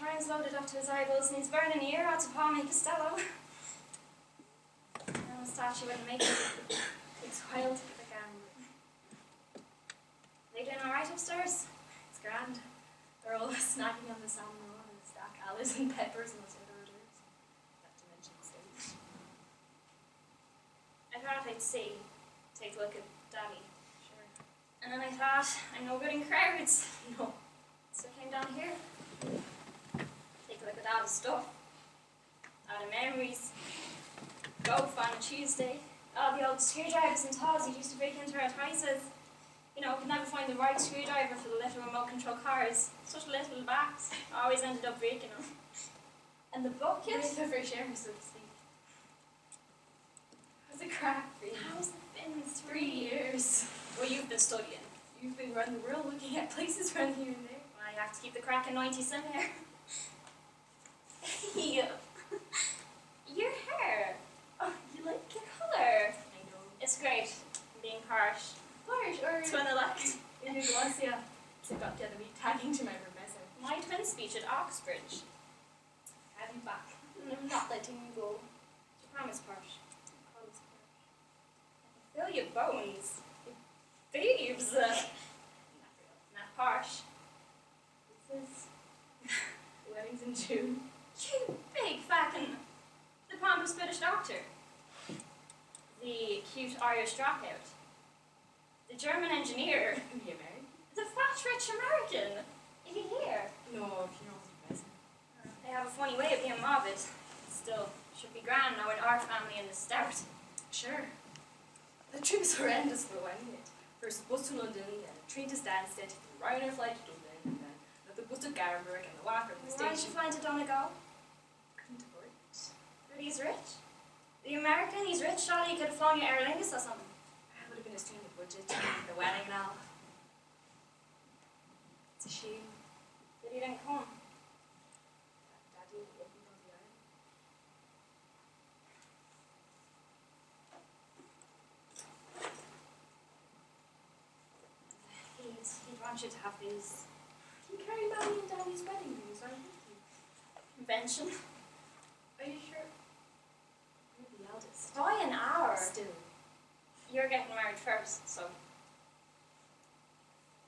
Ryan's loaded up to his eyeballs and he's burning the ear out of Palmy Costello. No statue wouldn't make it. It's wild. They doing alright upstairs? It's grand. They're all snacking on the salmon roll and the stack olives and peppers and those other orders. Not to mention the stage. I thought I'd see, take a look at Daddy. Sure. And then I thought, I'm no good in crowds. No. So I came down here. Take a look at all the stuff. All the memories. Go on a Tuesday. All the old screwdrivers and tools you used to break into our houses. You know, could never find the right screwdriver for the little remote control cars. Such little bats. Always ended up breaking them. And the bucket. The fresh air, so to speak. How's the crack for you? How's it been 3 years? Well, you've been studying. You've been around the world looking at places around here and there. Well, you have to keep the crack in 90 somewhere. Your hair. Oh, you like your colour. I know. It's great. Being harsh. Harsh, or twin elect. In your Glosia. So I got the other week tagging to my professor. My twin speech at Oxbridge. Have you back. And I'm not letting you go. You promise, Parsh. Promise, Parsh. I can feel your bones. Your babes. Not real. Not Parsh. This is the wedding's in June. You big fucking. The pompous British doctor. The cute Irish dropout. The German engineer. The American. The fat rich American. Is he here? No, if you know what's present. They have a funny way of being morbid. Still, should be grand knowing our family in the start. Sure. The trip is horrendous though, isn't it? First bus to London, then a train to Stansted, the Ryanair flight to Dublin, and then the bus to Garrenburg and the walk from the station. Why did you fly to Donegal? Couldn't afford it. But he's rich. The American, he's rich, surely he could have flown you Aer Lingus or something. That would have been a student budget, the wedding and all. It's a shame. Did he then come? Daddy didn't go to the island. He'd want you to have these. Can you carry Mommy and Daddy's wedding rings, aren't you? Convention? Are you sure? You're the eldest. By an hour? Still. You're getting married first, so.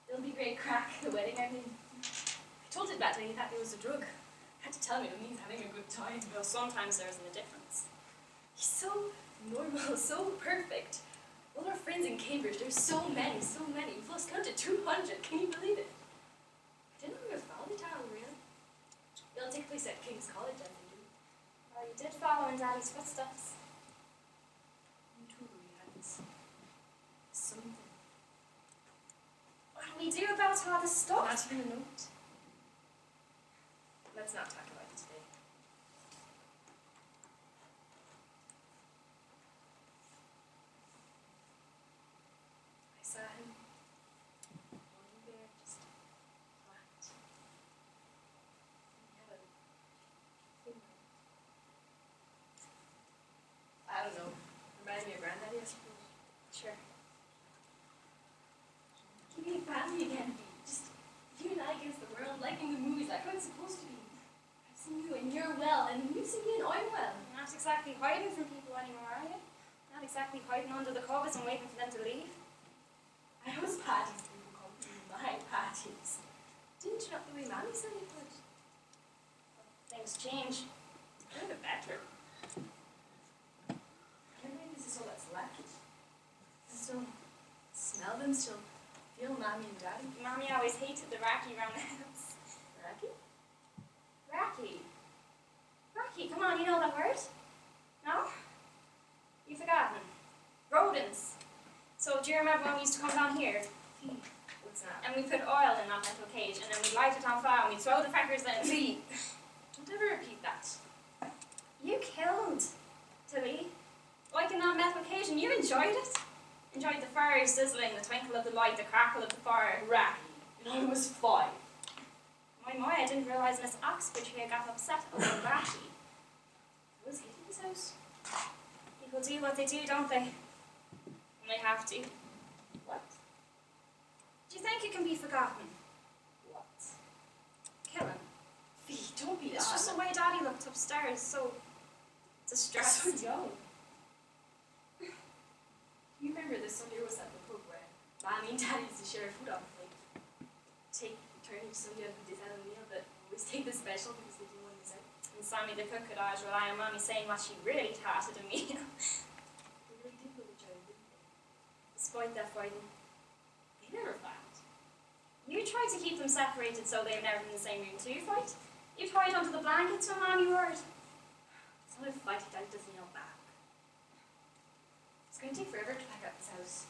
It'll be great crack, the wedding, I mean. I told it that day that it was a drug. Had to tell me it means having a good time. Well, sometimes there isn't a difference. He's so normal, so perfect. All our friends in Cambridge, there's so many, so many. We've lost count to 200, can you believe it? I didn't know we were following town, real. It'll take place at King's College, I think. Well, you did follow in Daddy's footsteps. You totally had this. Something. What do we do about all this stuff? Not even a note. Let's not talk about it today. I saw him lying there, just flat. He had a thing. I don't know. Reminds me of Granddaddy, I suppose. Sure. Keep being family again. Just you and I against the world, liking the movies, like how it's supposed to be. I've seen you and you're well, and you see me and I'm well. You're not exactly hiding from people anymore, are you? Not exactly hiding under the covers and waiting for them to leave. I was parties people come to my parties. Didn't you know the way Mommy said you could? Well, things change. A little bit better. Maybe this is all that's left. I still smell them, still feel Mommy and Daddy. Mommy always hated the Racky around the house. Racky? Racky. Racky, come on, you know that word? No? You've forgotten. Rodents. So do you remember when we used to come down here? What's that? And we put oil in that metal cage and then we'd light it on fire and we'd throw the crackers in. Tilly! Don't ever repeat that. You killed Tilly. Like in that metal cage, and you enjoyed it? Enjoyed the fire sizzling, the twinkle of the light, the crackle of the fire. Racky. And I was 5. My, I didn't realise Miss Oxbridge here got upset about Racky. I was hating this house. People do what they do, don't they? When they have to. What? Do you think it can be forgotten? What? Killing. Fee, don't upstairs, so distressed. So young. You remember the Sunday was at the pub where Mommy and Daddy used to share food on, like, take turn each Sunday up and dish out a meal, but always take the special because they didn't want to miss out. And Sammy the cook could always rely on Mommy saying what she really thought of the meal. They really did love each other, didn't they? Despite their fighting. They never fought. You tried to keep them separated so they were never in the same room too, fight. You tied onto the blankets when Mommy roared. It's not a fight if Daddy doesn't yell back. It's going to take forever to pack up this house.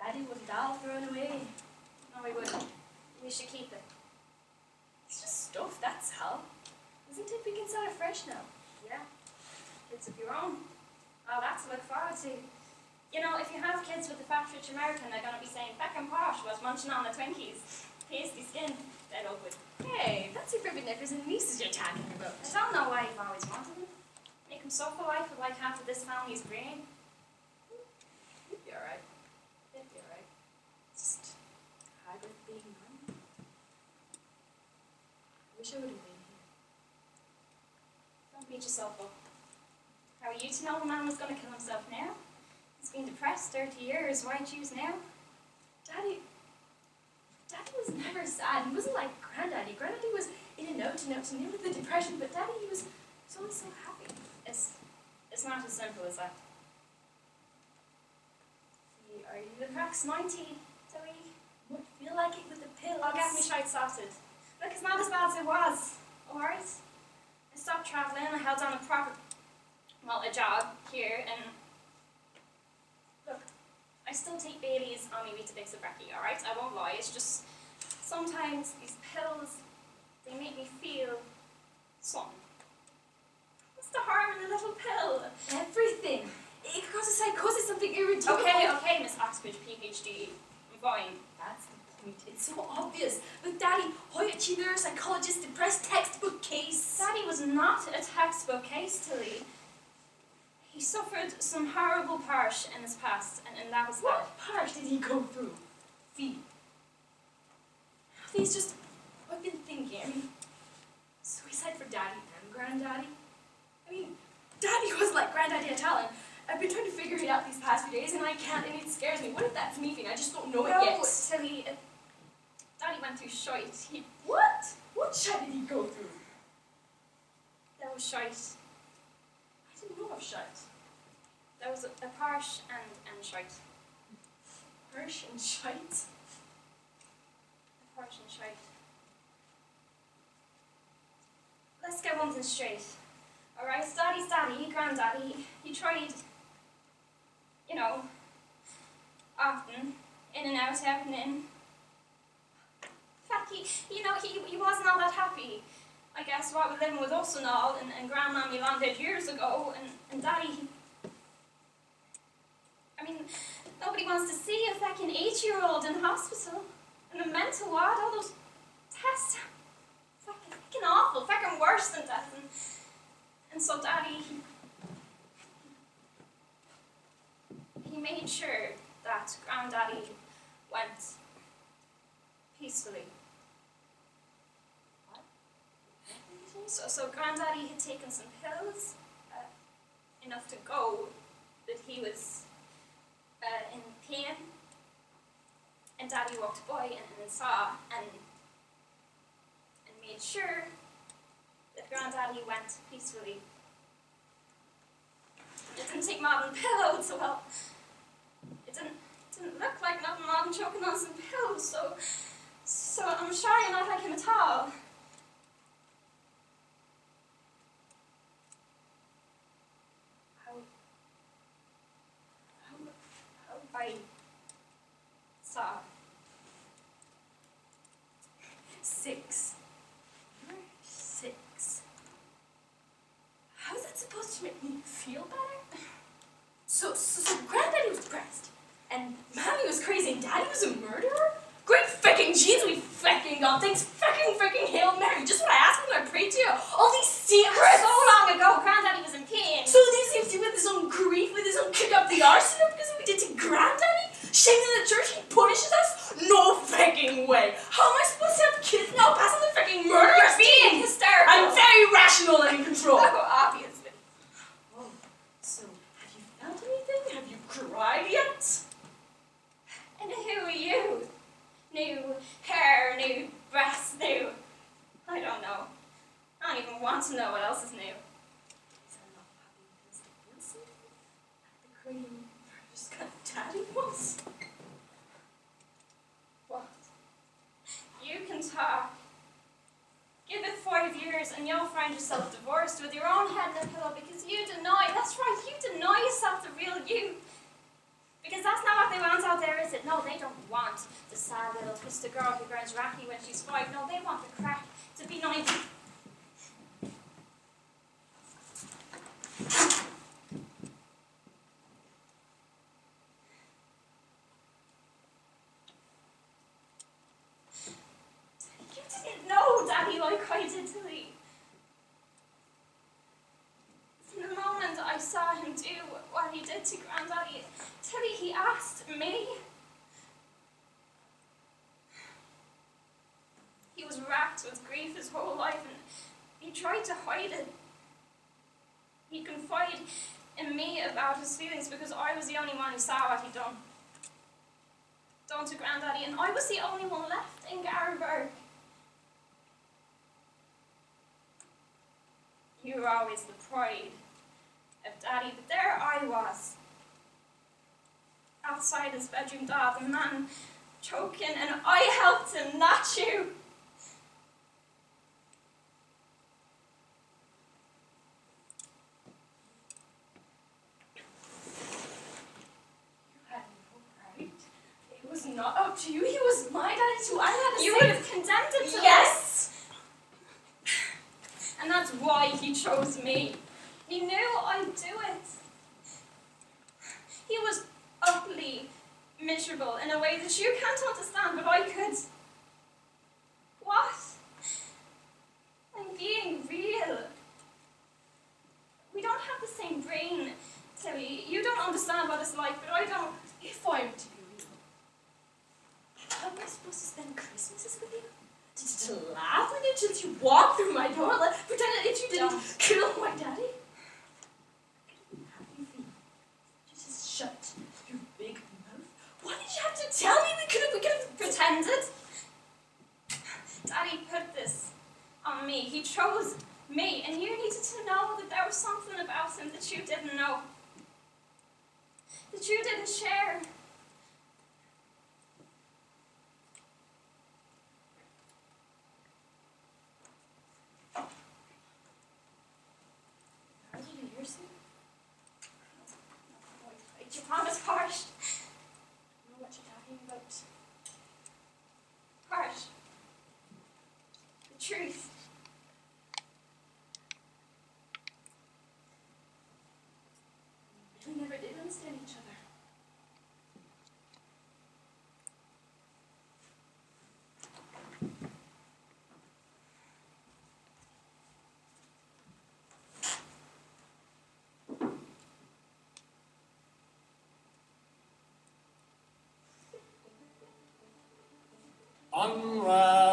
Daddy wouldn't all throw it away. No, we wouldn't. We should keep it. It's just stuff, that's all. Isn't it? We can start afresh now. Yeah. Kids of your own. Oh, that's to look forward to. You know, if you have kids with the fat rich American, they're going to be saying feckin' posh whilst munching on the Twinkies. Pasty skin. Dead ugly. Hey, that's your favorite nephews and nieces you're talking about. I don't know why you've always wanted them. Make them so polite with like half of this family's brain. You'd be alright. You'd be alright. Just hard with being mine. I wish I would have been here. Don't beat yourself up. How are you to know the man was going to kill himself now? He's been depressed 30 years. Why choose now? Daddy was never sad. He wasn't like Granddaddy. Granddaddy was in and out with the depression, but Daddy, he was always so happy. It's not as simple as that. See, are you the Crac's 90, Zoe? Won't feel like it with the pills. I'll get me shite sorted. Look, it's not as bad as it was. Alright? I stopped travelling, I held down a job here, and look, I still take Baileys on me Weetabix and brekkie, alright? I won't lie, it's just sometimes these pills, they make me feel something. What's the harm in a little pill? Everything. It causes psychosis, something irredeemable. Okay, Miss Oxford, PhD. I'm fine. That's the point. It's so obvious. But Daddy, Hoyt Cheater, psychologist, depressed textbook case. Daddy was not a textbook case, Tilly. He suffered some horrible parish in his past, and that was what parish did he go through? Fee. Fee's just, I've been thinking, I mean, suicide for Daddy and Granddaddy. I mean, Daddy was like Granddaddy at all, and I've been trying to figure it out these past few days, and I can't, and it scares me. What if that's me, Fee? I just don't know it yet. No, Tilly, Daddy went through shite. What? What shite did he go through? There was shite. I didn't know of shite. There was a parish and shite. Parish and shite? A parish and shite. Let's get one thing straight. Alright, Daddy's daddy, Granddaddy, he tried, you know, often, in and out and in. In fact, he wasn't all that happy. I guess what with living with us and all, and Grandmammy long dead years ago, and Daddy, I mean, nobody wants to see a fucking 8-year-old in hospital, in a mental ward, all those tests, fucking awful, fucking worse than death, and so Daddy, he made sure that Granddaddy went peacefully. So Granddaddy had taken some pills, enough to go, that he was in pain, and Daddy walked by and saw and made sure that Granddaddy went peacefully. It didn't take more than pills, so well, it didn't look like nothing more than choking on some pills, so I'm sure you're not like him at all. I saw 6. You're 6. How's that supposed to make me feel better? So Granddaddy was depressed, and Mommy was crazy, and Daddy was a murderer? Great fucking jeans, we fucking got things fucking Hail Mary, just what I asked when I prayed to you. All these secrets! So long ago, Granddaddy was in pain. So these things do with his own grief, with his own kick up the arse, because of what we did to Granddaddy? Shaming the church, he punishes us? No fucking way! How am I supposed to have kids now passing the fucking murderous being hysterical? I'm very rational and in control. know. I don't even want to know what else is new. Is that not happy because they feel something? Like the cream just got daddy was? What? You can talk. Give it 5 years and you'll find yourself divorced with your own head in a pillow because you deny, that's right, you deny yourself the real you. Because that's not what they want out there, is it? No, they don't want the sad little twisted girl who burns ratty when she's 5. No, they want the crack to be 90. You didn't know Daddy like I did, Tilly. From the moment I saw him do what he did to Granddaddy, Tilly, he asked me. He was racked with grief his whole life and he tried to hide it. He'd confide in me about his feelings because I was the only one who saw what he'd done. Done to Granddaddy, and I was the only one left in Garberg. You were always the pride of Daddy, but there I was, outside his bedroom door, the man choking, and I helped him, not you. It was not up to you, he was my daddy too. I had to You say would have condemned it to yes! And that's why he chose me. He knew I'd do it. He was utterly miserable in a way that you can't understand, but I could. What? I'm being real. We don't have the same brain, Tilly. You don't understand what it's like, but I don't. If I'm to be real, how am I supposed to spend Christmases with you? To laugh with you till you walk through my door, like, pretend that you didn't kill my daddy? How do you feel? Just shut your big mouth. Why did you have to tell me? We could have Pretended. Daddy put this on me. He chose me, and you needed to know that there was something about him that you didn't know. That you didn't share. How did you hear soon? You promised harsh. I know what you're talking about. Harsh. The truth. We never did understand each other. Unwrap